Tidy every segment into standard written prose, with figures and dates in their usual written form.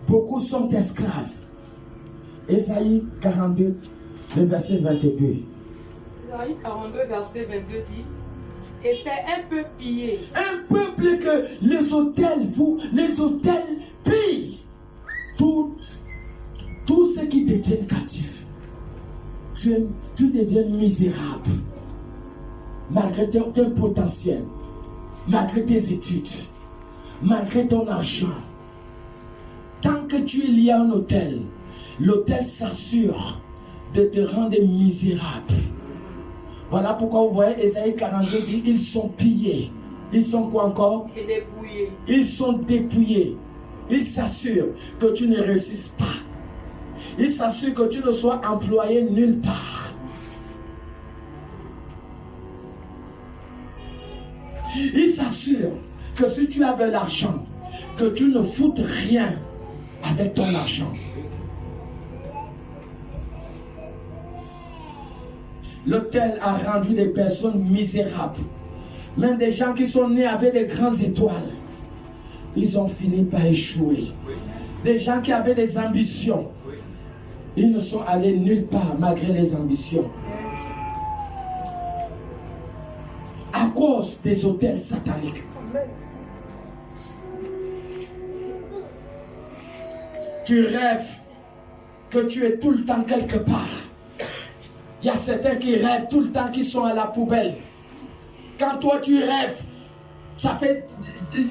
Beaucoup sont esclaves. Ésaïe 42, le verset 22. Ésaïe 42, verset 22 dit, et c'est un peu pillé. Un peuple que les hôtels pillent. Tout ce qui détiennent captif. Tu deviens misérable. Malgré ton potentiel, malgré tes études, malgré ton argent. Tant que tu es lié à un hôtel, l'hôtel s'assure de te rendre misérable. Voilà pourquoi vous voyez Ésaïe 42 dit, ils sont pillés. Ils sont quoi encore? Et dépouillés. Ils sont dépouillés. Ils s'assurent que tu ne réussisses pas. Ils s'assurent que tu ne sois employé nulle part. Ils s'assurent que si tu as de l'argent, que tu ne foutes rien avec ton argent. L'hôtel a rendu des personnes misérables. Même des gens qui sont nés avec des grandes étoiles, ils ont fini par échouer. Des gens qui avaient des ambitions, ils ne sont allés nulle part malgré les ambitions. À cause des hôtels sataniques. Tu rêves que tu es tout le temps quelque part. Il y a certains qui rêvent tout le temps qu'ils sont à la poubelle. Quand toi tu rêves, ça fait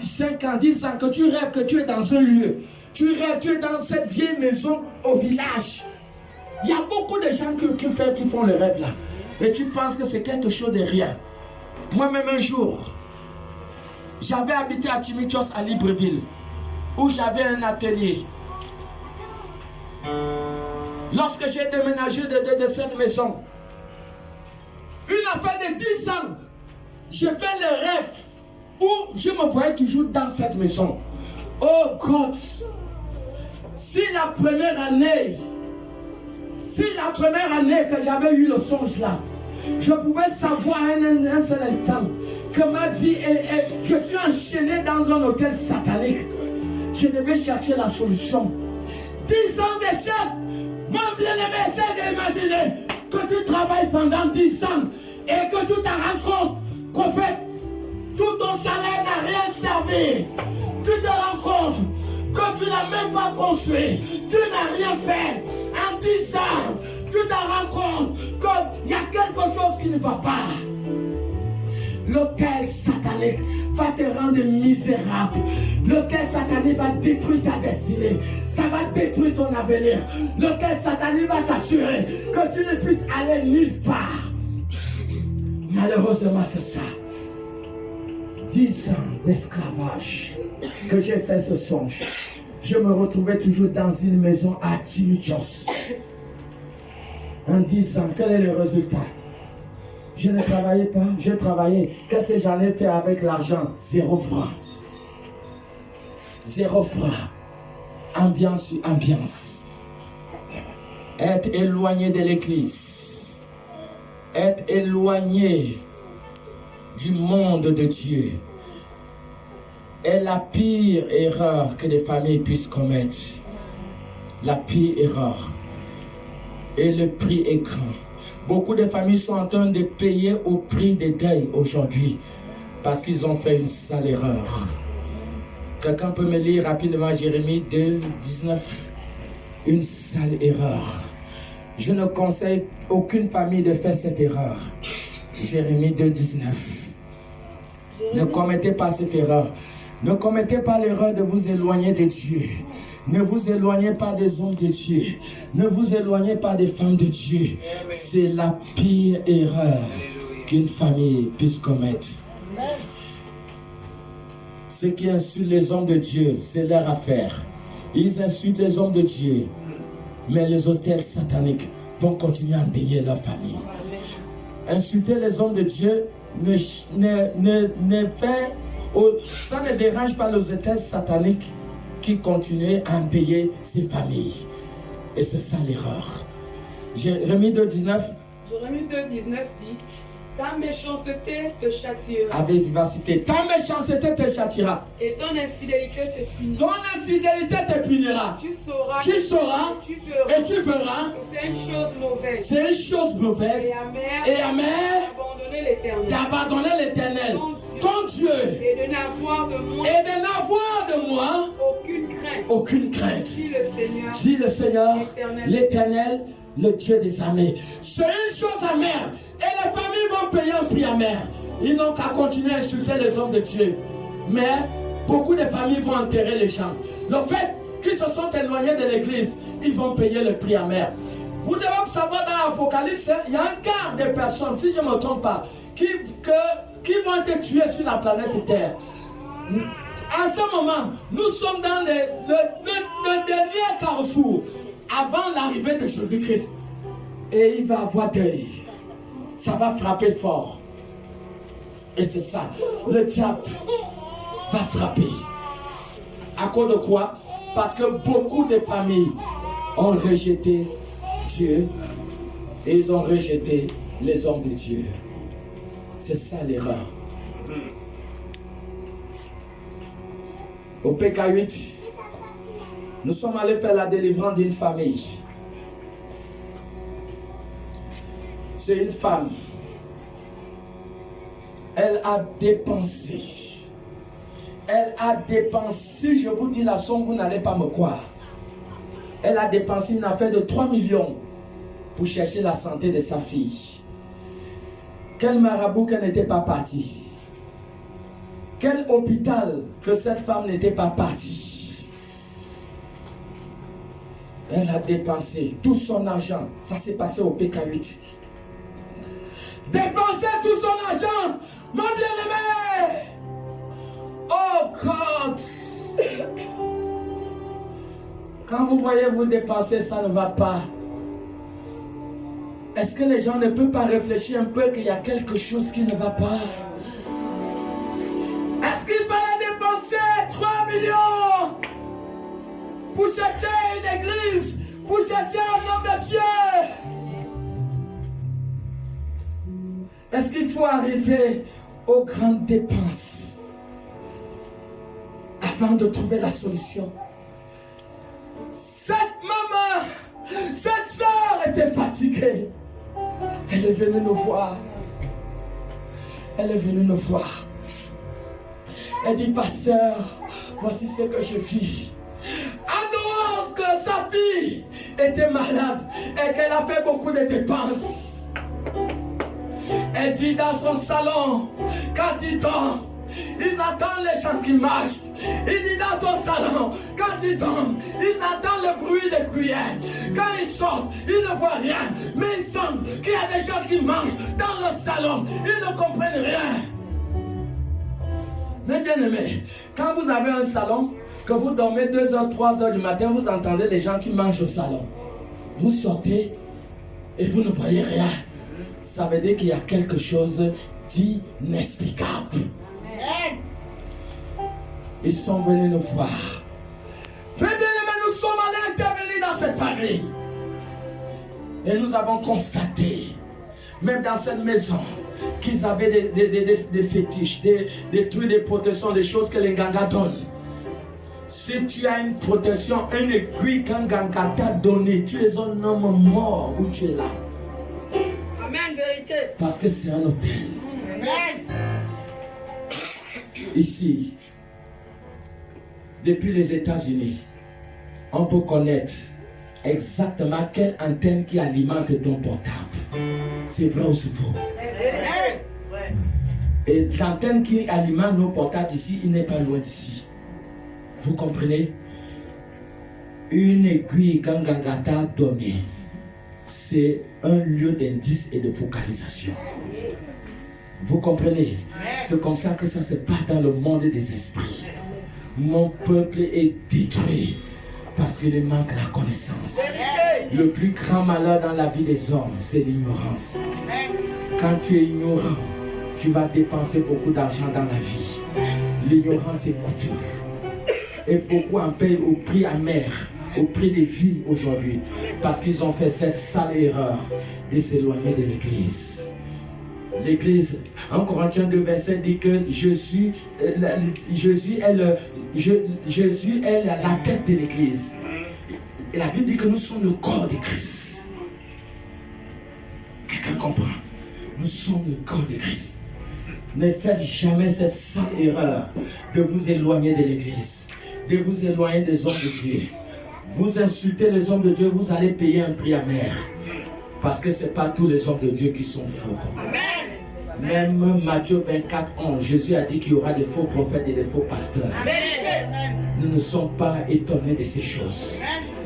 5 ans, 10 ans que tu rêves que tu es dans un lieu. Tu rêves, tu es dans cette vieille maison au village. Il y a beaucoup de gens qui font le rêve là. Et tu penses que c'est quelque chose de rien. Moi-même un jour, j'avais habité à Timichos à Libreville, où j'avais un atelier. Lorsque j'ai déménagé de cette maison, une affaire de 10 ans, j'ai fait le rêve où je me voyais toujours dans cette maison. Oh God, si la première année que j'avais eu le songe là, je pouvais savoir un seul instant que ma vie je suis enchaîné dans un hôtel satanique. Je devais chercher la solution. 10 ans d'échec. Mon bien-aimé, essaie d'imaginer que tu travailles pendant 10 ans et que tu te rends compte qu'en fait, tout ton salaire n'a rien servi. Tu te rends compte que tu n'as même pas construit, tu n'as rien fait. En 10 ans, tu te rends compte qu'il y a quelque chose qui ne va pas. L'hôtel satanique va te rendre misérable. L'hôtel satanique va détruire ta destinée. Ça va détruire ton avenir. L'hôtel satanique va s'assurer que tu ne puisses aller nulle part. Malheureusement, c'est ça. 10 ans d'esclavage que j'ai fait ce songe. Je me retrouvais toujours dans une maison à Timichos. En 10 ans, quel est le résultat? Je ne travaillais pas, je travaillais. Qu'est-ce que j'en ai fait avec l'argent? 0 franc. 0 franc. Ambiance sur ambiance. Être éloigné de l'église. Être éloigné du monde de Dieu est la pire erreur que les familles puissent commettre. La pire erreur. Et le prix est grand. Beaucoup de familles sont en train de payer au prix des deuils aujourd'hui parce qu'ils ont fait une sale erreur. Quelqu'un peut me lire rapidement Jérémie 2, 19. Une sale erreur. Je ne conseille aucune famille de faire cette erreur. Jérémie 2, 19. Ne commettez pas cette erreur. Ne commettez pas l'erreur de vous éloigner de Dieu. Ne vous éloignez pas des hommes de Dieu. Ne vous éloignez pas des femmes de Dieu. C'est la pire erreur qu'une famille puisse commettre. Ceux qui insultent les hommes de Dieu, c'est leur affaire. Ils insultent les hommes de Dieu. Mais les hôtels sataniques vont continuer à endeuiller leur famille. Insulter les hommes de Dieu ça ne dérange pas les hôtels sataniques qui continuent à endeuiller ces familles. Et c'est ça l'erreur. Jérémie 2, 19. Jérémie 2, 19 dit, Ta méchanceté te châtiera. Avec vivacité. Ta méchanceté te châtiera. Et ton infidélité te punira. Ton infidélité te punira. Tu sauras. Et tu verras. C'est une chose mauvaise. C'est une chose mauvaise. Et amère. D'abandonner l'Éternel. Ton Dieu. Et de n'avoir de moi. Aucune crainte. Dit le Seigneur. L'Éternel. Le Dieu des armées. C'est une chose amère. Et les familles vont payer un prix amer. Ils n'ont qu'à continuer à insulter les hommes de Dieu. Mais beaucoup de familles vont enterrer les gens. Le fait qu'ils se sont éloignés de l'église, ils vont payer le prix amer. Vous devez savoir dans l'Apocalypse, il y a un quart des personnes, si je ne me trompe pas, qui vont être tuées sur la planète Terre. À ce moment, nous sommes dans le dernier carrefour avant l'arrivée de Jésus-Christ. Et il va avoir deuil. Ça va frapper fort. Et c'est ça. Le diable va frapper. À cause de quoi? Parce que beaucoup de familles ont rejeté Dieu. Et ils ont rejeté les hommes de Dieu. C'est ça l'erreur. Au PK8, nous sommes allés faire la délivrance d'une famille. C'est une femme. Elle a dépensé. Je vous dis la somme, vous n'allez pas me croire. Elle a dépensé une affaire de 3 millions pour chercher la santé de sa fille. Quel marabout qu'elle n'était pas partie. Quel hôpital que cette femme n'était pas partie. Elle a dépensé tout son argent. Ça s'est passé au PK8. Dépenser tout son argent, mon bien-aimé. Oh God. Quand vous voyez vous dépenser, ça ne va pas. Est-ce que les gens ne peuvent pas réfléchir un peu qu'il y a quelque chose qui ne va pas? Est-ce qu'il fallait dépenser 3 millions pour chercher une église, pour chercher un homme de Dieu? Est-ce qu'il faut arriver aux grandes dépenses avant de trouver la solution? Cette maman, cette soeur était fatiguée. Elle est venue nous voir. Elle est venue nous voir. Elle dit, pasteur, voici ce que je vis. En dehors que sa fille était malade et qu'elle a fait beaucoup de dépenses. Elle dit dans son salon, quand il dort, ils attendent les gens qui marchent. Il dit dans son salon, quand il dort, ils attendent le bruit des cuillères. Quand ils sortent, ils ne voient rien. Mais ils sentent qu'il y a des gens qui mangent dans le salon. Ils ne comprennent rien. Mais bien aimé, quand vous avez un salon, que vous dormez 2h, 3h du matin, vous entendez les gens qui mangent au salon. Vous sortez et vous ne voyez rien. Ça veut dire qu'il y a quelque chose d'inexplicable. Ils sont venus nous voir. Mais bien aimés, nous sommes allés intervenir dans cette famille. Et nous avons constaté, même dans cette maison, qu'ils avaient des fétiches, des trucs de protection, des choses que les Nganga donnent. Si tu as une protection, une aiguille qu'un Nganga t'a donnée, tu es un homme mort où tu es là. Amen, vérité. Parce que c'est un hôtel. Amen. Ici, depuis les États-Unis, on peut connaître exactement quelle antenne qui alimente ton portable. C'est vrai ou c'est faux? Et l'antenne qui alimente nos portables ici, il n'est pas loin d'ici. Vous comprenez? Une aiguille Gangangata donnée, c'est un lieu d'indice et de focalisation. Vous comprenez? C'est comme ça que ça se passe dans le monde des esprits. Mon peuple est détruit parce qu'il manque la connaissance. Le plus grand malheur dans la vie des hommes, c'est l'ignorance. Quand tu es ignorant, tu vas dépenser beaucoup d'argent dans la vie. L'ignorance est coûteuse. Et beaucoup en payent au prix amer, au prix des vies aujourd'hui, parce qu'ils ont fait cette sale erreur de s'éloigner de l'église. L'église, en Corinthiens 2, verset dit que Jésus est la tête de l'église. Et la Bible dit que nous sommes le corps de Christ. Quelqu'un comprend? Nous sommes le corps de Christ. Ne faites jamais cette sale erreur de vous éloigner de l'église, de vous éloigner des hommes de Dieu. Vous insultez les hommes de Dieu, vous allez payer un prix amer. Parce que ce n'est pas tous les hommes de Dieu qui sont faux. Même Matthieu 24, 11, Jésus a dit qu'il y aura des faux prophètes et des faux pasteurs. Nous ne sommes pas étonnés de ces choses.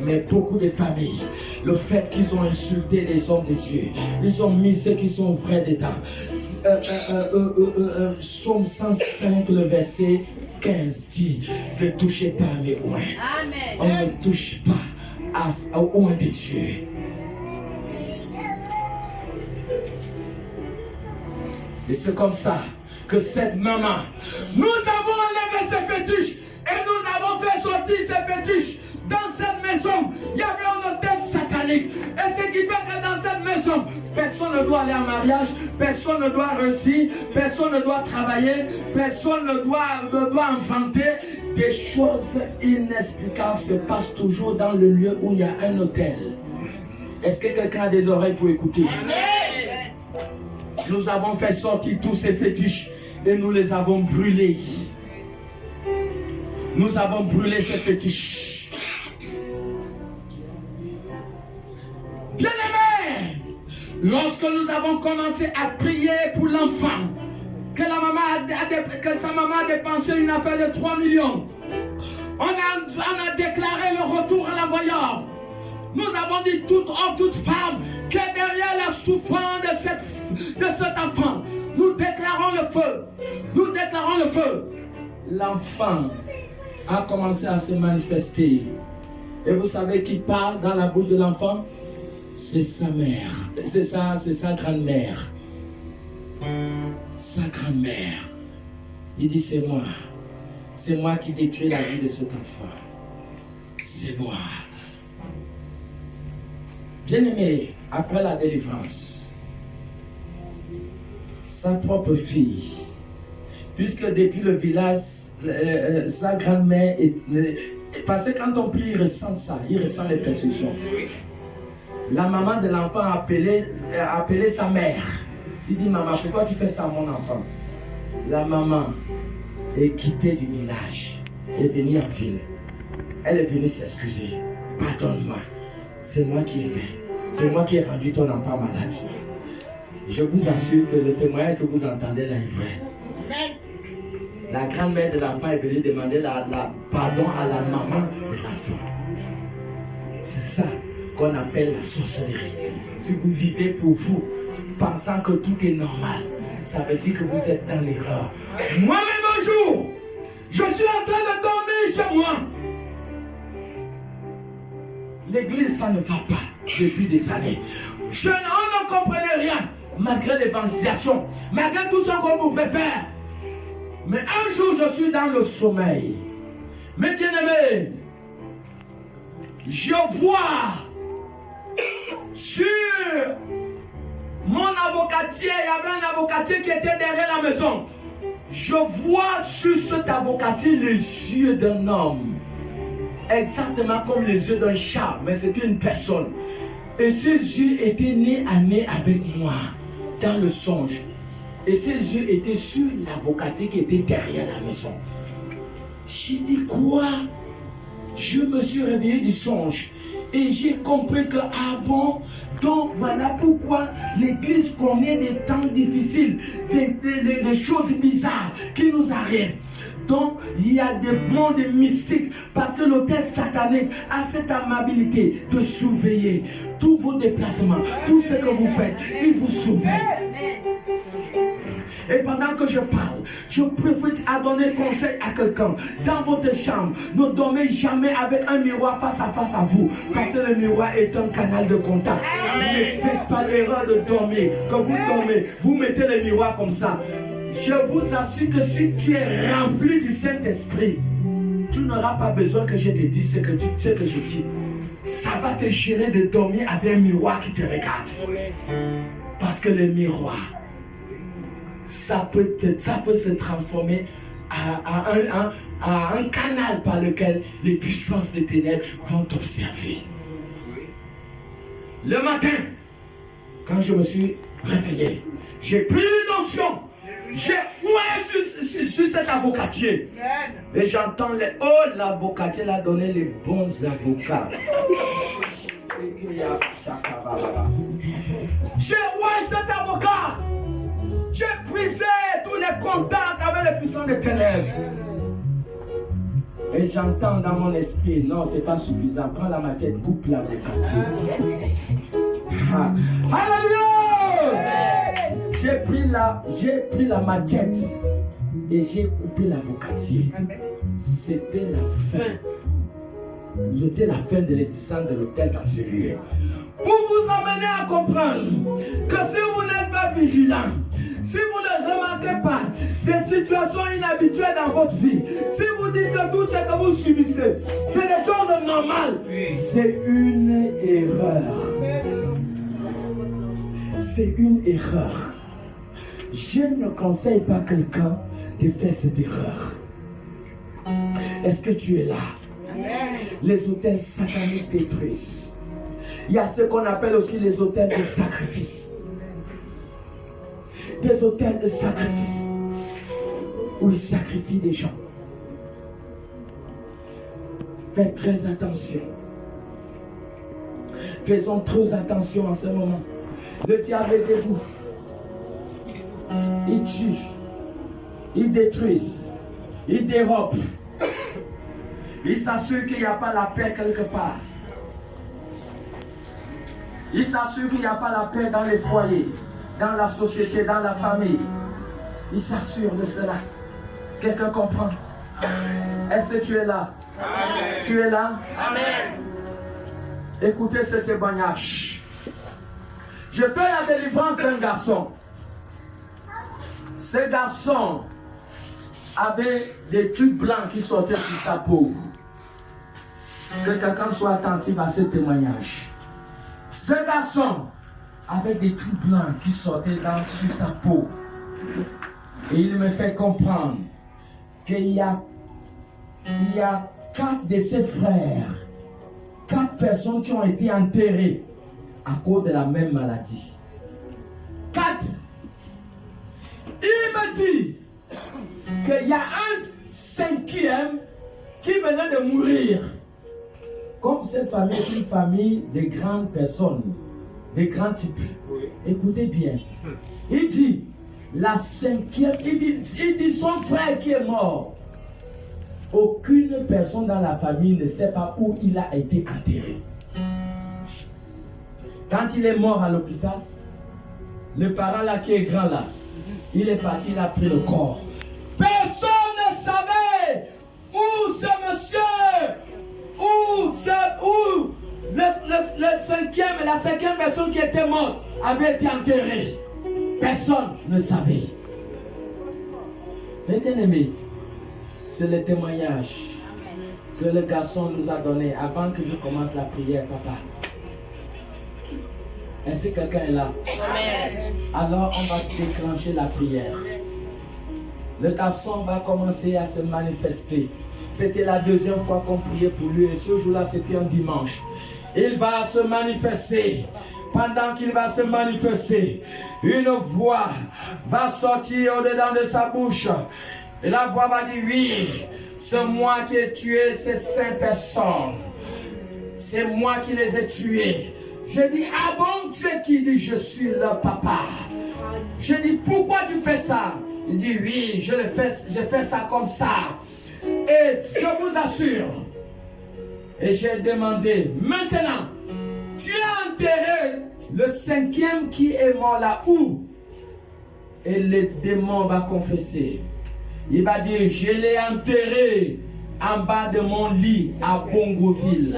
Mais beaucoup de familles, le fait qu'ils ont insulté les hommes de Dieu, ils ont mis ceux qui sont vrais dedans. Psaume 105, le verset 15 dit: ne touchez pas à mes oins. On ne touche pas aux oins de Dieu. Et c'est comme ça que cette maman, nous avons enlevé ces fétiches et nous avons fait sortir ces fétiches. Dans cette maison, il y avait un hôtel satanique. Et ce qui fait que dans cette maison, personne ne doit aller en mariage, personne ne doit réussir, personne ne doit travailler, personne ne doit enfanter. Des choses inexplicables se passent toujours dans le lieu où il y a un hôtel. Est-ce que quelqu'un a des oreilles pour écouter? Nous avons fait sortir tous ces fétiches et nous les avons brûlés. Nous avons brûlé ces fétiches. Bien-aimés, lorsque nous avons commencé à prier pour l'enfant, que sa maman a dépensé une affaire de 3 millions, on a déclaré le retour à l'envoyeur. Nous avons dit toute homme, toute femme, que derrière la souffrance de cet enfant, nous déclarons le feu. Nous déclarons le feu. L'enfant a commencé à se manifester. Et vous savez qui parle dans la bouche de l'enfant? C'est sa mère. C'est sa grand-mère. Sa grand-mère. Il dit: c'est moi. C'est moi qui détruis la vie de cet enfant. C'est moi. Bien-aimé, après la délivrance, sa propre fille, puisque depuis le village, sa grand-mère, parce que quand on prie, il ressent ça, il ressent les persécutions. La maman de l'enfant a appelé sa mère. Il dit: maman, pourquoi tu fais ça à mon enfant? La maman est quittée du village, est venue en ville. Elle est venue s'excuser. Pardonne-moi, c'est moi qui ai fait. C'est moi qui ai rendu ton enfant malade. Je vous assure que le témoignage que vous entendez là est vrai. La grand-mère de l'enfant est venue demander pardon à la maman de l'enfant. C'est ça qu'on appelle la sorcellerie. Si vous vivez pour vous, pensant que tout est normal, ça veut dire que vous êtes dans l'erreur. Moi-même un jour, je suis en train de dormir chez moi. L'église, ça ne va pas depuis des années. On ne comprenait rien, malgré l'évangélisation, malgré tout ce qu'on pouvait faire. Mais un jour, je suis dans le sommeil. Mes bien-aimés, je vois sur mon avocatier, il y avait un avocatier qui était derrière la maison. Je vois sur cet avocatier les yeux d'un homme. Exactement comme les yeux d'un chat, mais c'était une personne. Et ses yeux étaient nez à nez avec moi, dans le songe. Et ses yeux étaient sur l'avocatier qui était derrière la maison. J'ai dit: quoi? Je me suis réveillé du songe. Et j'ai compris que, ah bon, donc voilà pourquoi l'église connaît des temps difficiles, des choses bizarres qui nous arrivent. Donc, il y a des mondes mystiques parce que l'hôtel satanique a cette amabilité de surveiller tous vos déplacements, tout ce que vous faites, il vous surveille. Et pendant que je parle, je préfère à donner conseil à quelqu'un. Dans votre chambre, ne dormez jamais avec un miroir face à vous. Parce que le miroir est un canal de contact. Ne faites pas l'erreur de dormir. Quand vous dormez, vous mettez le miroir comme ça. Je vous assure que si tu es rempli du Saint-Esprit, tu n'auras pas besoin que je te dise ce que je dis. Ça va te gêner de dormir avec un miroir qui te regarde. Parce que le miroir ça peut se transformer à un canal par lequel les puissances des ténèbres vont t'observer. Le matin, quand je me suis réveillé, j'ai pris une onction. Sur cet avocatier. Et j'entends l'avocatier l'a donné les bons avocats. J'ai cet avocat. J'ai brisé tous les contacts avec les puissants des ténèbres. Et j'entends dans mon esprit, non, c'est pas suffisant. Prends la machette, coupe l'avocatier. Alléluia! J'ai pris la machette et j'ai coupé l'avocatier. C'était la fin. C'était la fin de l'existence de l'hôtel dans ce lieu. Pour vous amener à comprendre que si vous n'êtes pas vigilant, si vous ne remarquez pas des situations inhabituelles dans votre vie, si vous dites que tout ce que vous subissez, c'est des choses normales, c'est une erreur. C'est une erreur. Je ne conseille pas quelqu'un de faire cette erreur. Est-ce que tu es là? Les hôtels sataniques détruisent. Il y a ce qu'on appelle aussi les hôtels de sacrifice. Des hôtels de sacrifice où ils sacrifient des gens. Faites très attention. Faisons très attention en ce moment. Le diable est debout. Il tue. Il détruit. Il dérobe. Il s'assure qu'il n'y a pas la paix quelque part. Il s'assure qu'il n'y a pas la paix dans les foyers, dans la société, dans la famille. Il s'assure de cela. Quelqu'un comprend? Est-ce que tu es là? Amen. Tu es là? Amen. Écoutez ce témoignage. Je fais la délivrance d'un garçon. Ce garçon avait des trucs blancs qui sortaient sur sa peau. Que quelqu'un soit attentif à ce témoignage. Ce garçon avait des trucs blancs qui sortaient sur sa peau. Et il me fait comprendre qu'il y a 4 de ses frères, 4 personnes qui ont été enterrées à cause de la même maladie. 4. Il me dit qu'il y a un 5e qui venait de mourir. Comme cette famille est une famille de grandes personnes, de grands types. Écoutez bien. Il dit, la 5e, il dit son frère qui est mort. Aucune personne dans la famille ne sait pas où il a été enterré. Quand il est mort à l'hôpital, le parent là qui est grand là, il est parti, il a pris le corps. Personne ne savait où ce monsieur, où la 5e personne qui était morte avait été enterrée. Personne ne savait. Mes bien-aimés, c'est le témoignage que le garçon nous a donné avant que je commence la prière, papa. Est-ce que quelqu'un est là? Amen. Alors on va déclencher la prière. Le garçon va commencer à se manifester. C'était la 2e fois qu'on priait pour lui et ce jour-là c'était un dimanche. Il va se manifester. Pendant qu'il va se manifester, une voix va sortir au-dedans de sa bouche. Et la voix va dire, oui, c'est moi qui ai tué ces 5 personnes. C'est moi qui les ai tuées. Je dis, ah bon, Dieu qui dit, je suis leur papa. Je dis, pourquoi tu fais ça? Il dit, oui, je fais ça comme ça. Et je vous assure. Et j'ai demandé, maintenant, tu as enterré le 5e qui est mort là où? Et le démon va confesser. Il va dire, je l'ai enterré en bas de mon lit à Bongoville.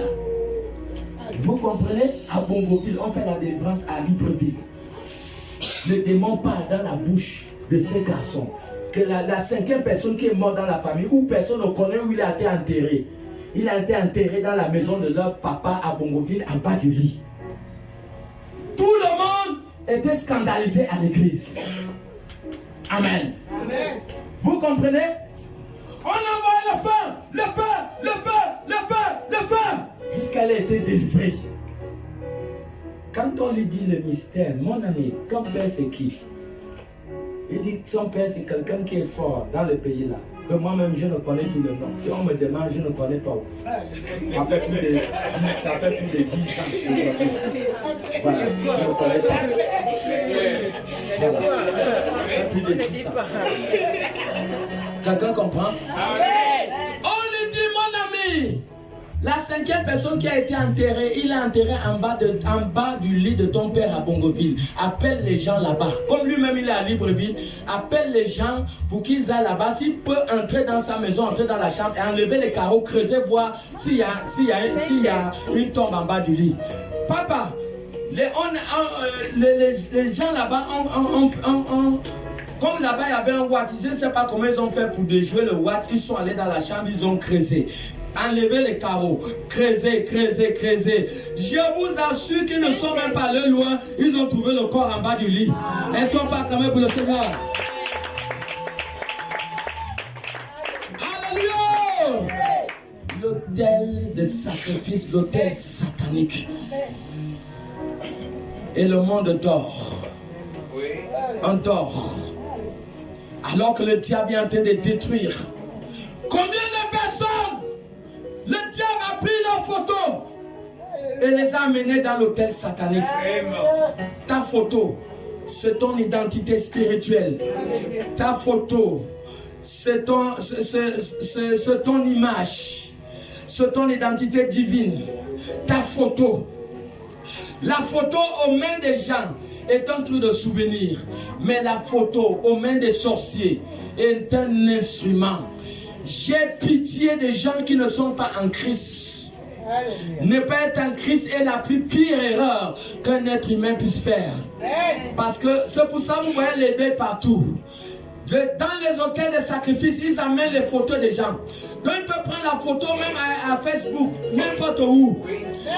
Vous comprenez? À Bongoville, on fait la délivrance à Libreville. Le démon parle dans la bouche de ces garçons. Que la 5e personne qui est morte dans la famille, où personne ne connaît où il a été enterré. Il a été enterré dans la maison de leur papa à Bongoville, en bas du lit. Tout le monde était scandalisé à l'église. Amen. Vous comprenez? On envoie le feu, jusqu'à elle ait été délivrée. Quand on lui dit le mystère, mon ami, ton père c'est qui? Il dit que son père c'est quelqu'un qui est fort dans le pays là. Que moi-même je ne connais plus le nom. Si on me demande, je ne connais pas. Ça fait plus de 10 ans. Voilà, je ne connais pas. Voilà. Ça fait plus de 10 ans. Quelqu'un comprend? On lui dit, mon ami, la 5e personne qui a été enterrée, il a enterré en bas du lit de ton père à Bongoville. Appelle les gens là-bas. Comme lui-même il est à Libreville, appelle les gens pour qu'ils aillent là-bas. S'il peut entrer dans sa maison, entrer dans la chambre et enlever les carreaux, creuser, voir s'il y a une tombe en bas du lit. Papa, les gens là-bas comme là-bas il y avait un watt, je ne sais pas comment ils ont fait pour déjouer le watt. Ils sont allés dans la chambre, ils ont creusé. Enlever les carreaux, creuser. Je vous assure qu'ils ne sont même pas allés loin. Ils ont trouvé le corps en bas du lit. Est-ce qu'on part quand même pour le Seigneur? Alléluia! L'autel de sacrifice, l'autel satanique. Et le monde dort. On dort. Alors que le diable est en train de détruire. Combien de personnes le diable a pris leurs photos et les a amenées dans l'autel satanique? Ta photo, c'est ton identité spirituelle. Ta photo, c'est ton image. C'est ton identité divine. Ta photo. La photo aux mains des gens est un truc de souvenir. Mais la photo aux mains des sorciers est un instrument. J'ai pitié des gens qui ne sont pas en Christ. Ne pas être en Christ est la plus pire erreur qu'un être humain puisse faire. Parce que c'est pour ça que vous voyez les dés partout. Dans les hôtels de sacrifice, ils amènent les photos des gens. Donc ils peuvent prendre la photo même à Facebook, n'importe où.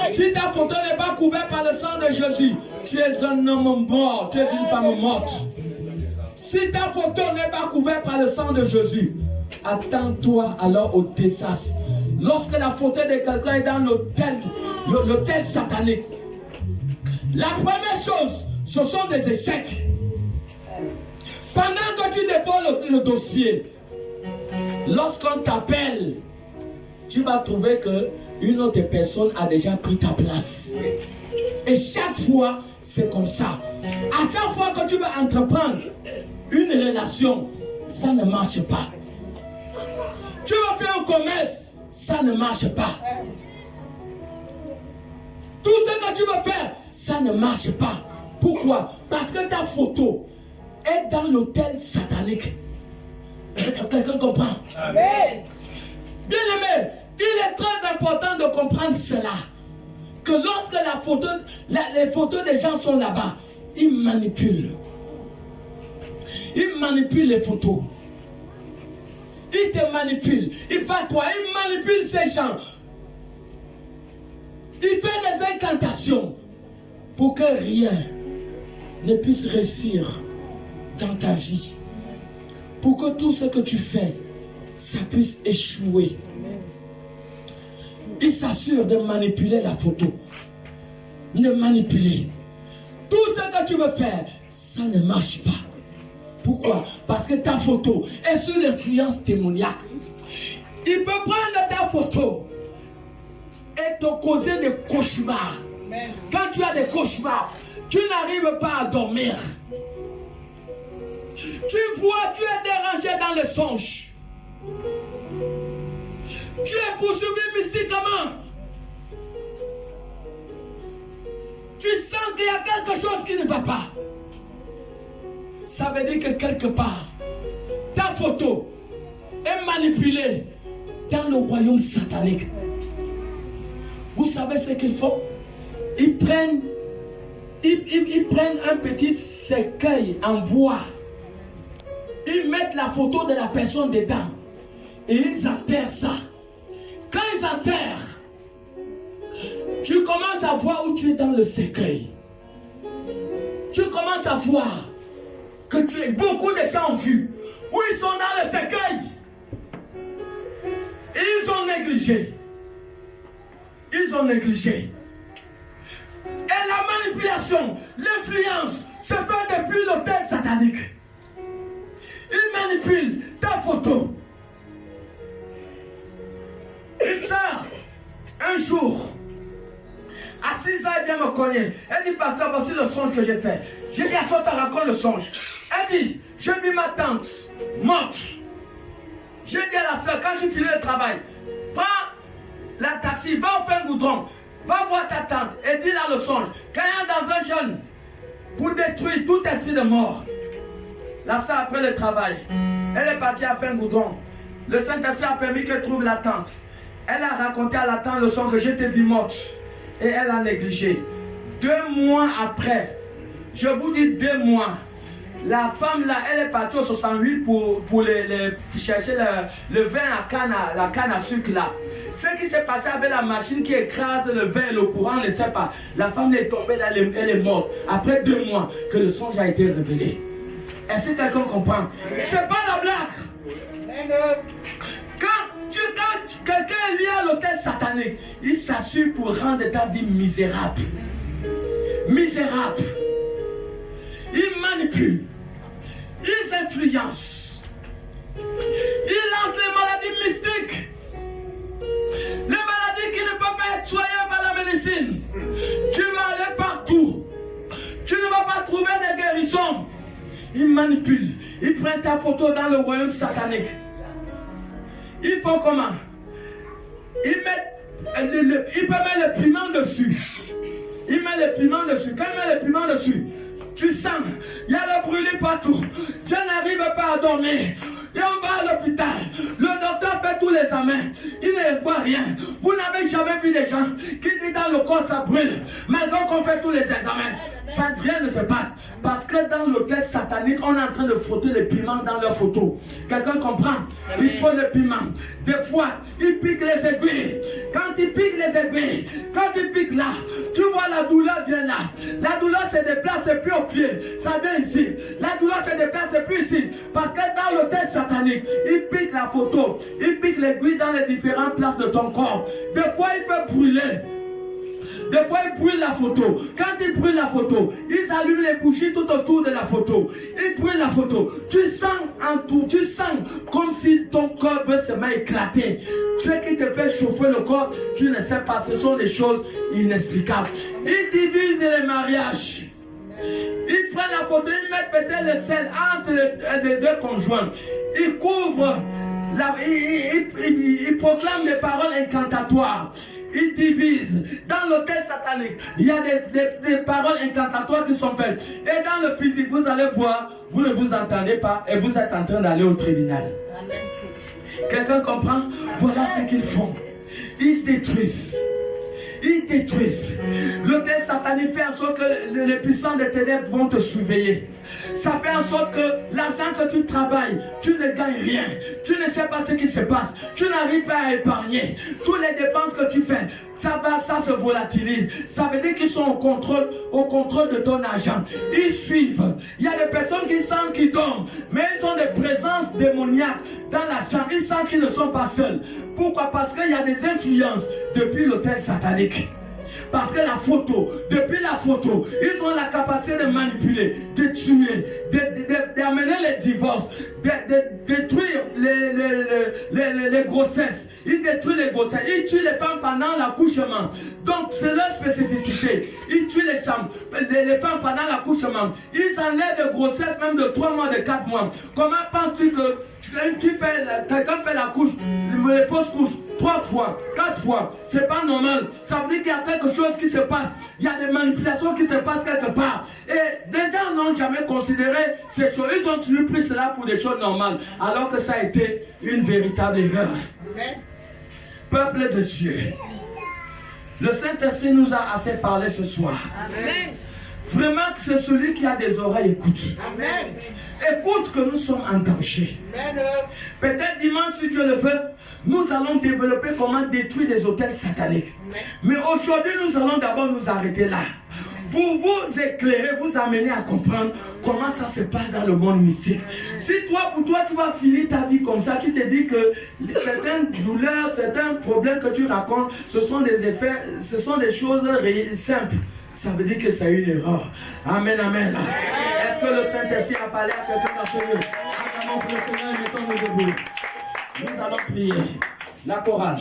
Si ta photo n'est pas couverte par le sang de Jésus, tu es un homme mort, tu es une femme morte. Si ta photo n'est pas couverte par le sang de Jésus, attends-toi alors au désastre. Lorsque la photo de quelqu'un est dans l'autel satanique, la première chose, ce sont des échecs. Pendant que tu déposes le dossier, lorsqu'on t'appelle, tu vas trouver qu'une autre personne a déjà pris ta place. Et chaque fois, c'est comme ça. À chaque fois que tu vas entreprendre une relation, ça ne marche pas. Tu vas faire un commerce, ça ne marche pas. Tout ce que tu vas faire, ça ne marche pas. Pourquoi? Parce que ta photo est dans l'autel satanique. Quelqu'un comprend? Amen. Bien aimé, il est très important de comprendre cela. Que lorsque les photos des gens sont là-bas, ils manipulent. Ils manipulent les photos. Ils te manipulent. Ils manipulent ces gens. Ils font des incantations pour que rien ne puisse réussir dans ta vie. Pour que tout ce que tu fais, ça puisse échouer. Il s'assure de manipuler la photo. De manipuler. Tout ce que tu veux faire, ça ne marche pas. Pourquoi? Parce que ta photo est sous l'influence démoniaque. Il peut prendre ta photo et te causer des cauchemars. Quand tu as des cauchemars, tu n'arrives pas à dormir. Tu vois, tu es dérangé dans le songe. Tu es poursuivi mystiquement. Tu sens qu'il y a quelque chose qui ne va pas. Ça veut dire que quelque part, ta photo est manipulée dans le royaume satanique. Vous savez ce qu'ils font? Ils prennent un petit cercueil en bois. Ils mettent la photo de la personne dedans. Et ils enterrent ça. Quand ils enterrent, tu commences à voir où tu es dans le cercueil. Tu commences à voir que beaucoup de gens ont vu, où ils sont dans le cercueil. Et ils ont négligé. Ils ont négligé. Et la manipulation, l'influence se fait depuis l'autel satanique. Ils manipulent ta photo. Une sœur, un jour, à 6 ans, elle vient me cogner. Elle dit, pasteur, voici le songe que j'ai fait. J'ai dit, à toi, tu racontes le songe. Elle dit, j'ai vu ma tante morte. J'ai dit à la sœur, quand tu finis le travail, prends la taxi, va au fin goudron, va voir ta tante et dis-là le songe. Quand il y a dans un jeune pour détruire tout esprit de mort, la sœur, après le travail, elle est partie à fin goudron. Le Saint-Esprit a permis qu'elle trouve la tante. Elle a raconté à la tante le songe que j'étais vue morte. Et elle a négligé. 2 mois après, je vous dis 2 mois, la femme là, elle est partie au 68 pour chercher le vin à la canne à sucre là. Ce qui s'est passé avec la machine qui écrase le vin et le courant, on ne sait pas. La femme est tombée là, elle est morte. Après 2 mois que le songe a été révélé. Est-ce que quelqu'un comprend? C'est pas la blague. Quand quelqu'un est lié à l'autel satanique, il s'assure pour rendre ta vie misérable. Misérable. Il manipule. Il influence. Il lance les maladies mystiques. Les maladies qui ne peuvent pas être soignées par la médecine. Tu vas aller partout. Tu ne vas pas trouver de guérison. Il manipule. Il prend ta photo dans le royaume satanique. Il faut comment? Il peut mettre le piment dessus. Il met le piment dessus. Quand il met le piment dessus, tu sens, il y a le brûlé partout. Je n'arrive pas à dormir. Et on va à l'hôpital. Le docteur fait tous les examens. Il ne voit rien. Vous n'avez jamais vu des gens qui disent dans le corps ça brûle. Maintenant qu'on fait tous les examens, rien ne se passe. Parce que dans l'hôtel satanique, on est en train de frotter les piments dans leurs photos. Quelqu'un comprend? Il faut le piment. Des fois, ils piquent les aiguilles. Quand ils piquent les aiguilles, quand ils piquent là, tu vois la douleur vient là. La douleur se déplace plus au pied. Ça vient ici. La douleur se déplace plus ici. Parce que dans l'hôtel satanique, ils piquent la photo. Ils piquent l'aiguille dans les différentes places de ton corps. Des fois, ils peuvent brûler. Des fois, ils brûlent la photo. Quand ils brûlent la photo, ils allument les bougies tout autour de la photo. Ils brûlent la photo. Tu sens en tout, tu sens comme si ton corps veut se mettre éclater. Ce qui te fait chauffer le corps, tu ne sais pas. Ce sont des choses inexplicables. Ils divisent les mariages. Ils prennent la photo, ils mettent peut-être le sel entre les 2 conjoints. Ils couvrent, ils proclament des paroles incantatoires. Ils divisent. Dans l'hôtel satanique, il y a des paroles incantatoires qui sont faites. Et dans le physique, vous allez voir, vous ne vous entendez pas et vous êtes en train d'aller au tribunal. Quelqu'un comprend? Voilà ce qu'ils font. Ils détruisent. Ils détruisent. L'hôtel satanique fait en sorte que les puissants des ténèbres vont te surveiller. Ça fait en sorte que l'argent que tu travailles, tu ne gagnes rien. Tu ne sais pas ce qui se passe. Tu n'arrives pas à épargner. Toutes les dépenses que tu fais, ça se volatilise. Ça veut dire qu'ils sont au contrôle de ton argent. Ils suivent. Il y a des personnes qui sentent qu'ils dorment, mais ils ont des présences démoniaques dans la chambre. Ils sentent qu'ils ne sont pas seuls. Pourquoi? Parce qu'il y a des influences depuis l'hôtel satanique. Parce que la photo, depuis la photo, ils ont la capacité de manipuler, de tuer, d'amener les divorces, de détruire les grossesses. Ils détruisent les grossesses. Ils tuent les femmes pendant l'accouchement. Donc c'est leur spécificité. Ils tuent les femmes pendant l'accouchement. Ils enlèvent de grossesse même de 3 mois, de 4 mois. Comment penses-tu que quelqu'un fait la couche, les fausses couches 3 fois, 4 fois, c'est pas normal. Ça veut dire qu'il y a quelque chose qui se passe. Il y a des manipulations qui se passent quelque part. Et des gens n'ont jamais considéré ces choses. Ils ont toujours pris cela pour des choses normales. Alors que ça a été une véritable erreur. Peuple de Dieu, le Saint-Esprit nous a assez parlé ce soir. Amen. Vraiment que c'est celui qui a des oreilles, écoute. Amen. Écoute que nous sommes en danger. Peut-être dimanche, si Dieu le veut, nous allons développer comment détruire des hôtels sataniques. Mais aujourd'hui, nous allons d'abord nous arrêter là. pour vous éclairer, vous amener à comprendre comment ça se passe dans le monde mystique. Si pour toi, tu vas finir ta vie comme ça, tu te dis que certaines douleurs, certains problèmes que tu racontes, ce sont des effets, ce sont des choses simples. Ça veut dire que c'est une erreur. Amen, amen. Est-ce que le Saint-Esprit a parlé à quelqu'un dans ce lieu? Acclamons pour le Seigneur et mettons-nous debout. Nous allons prier. La chorale.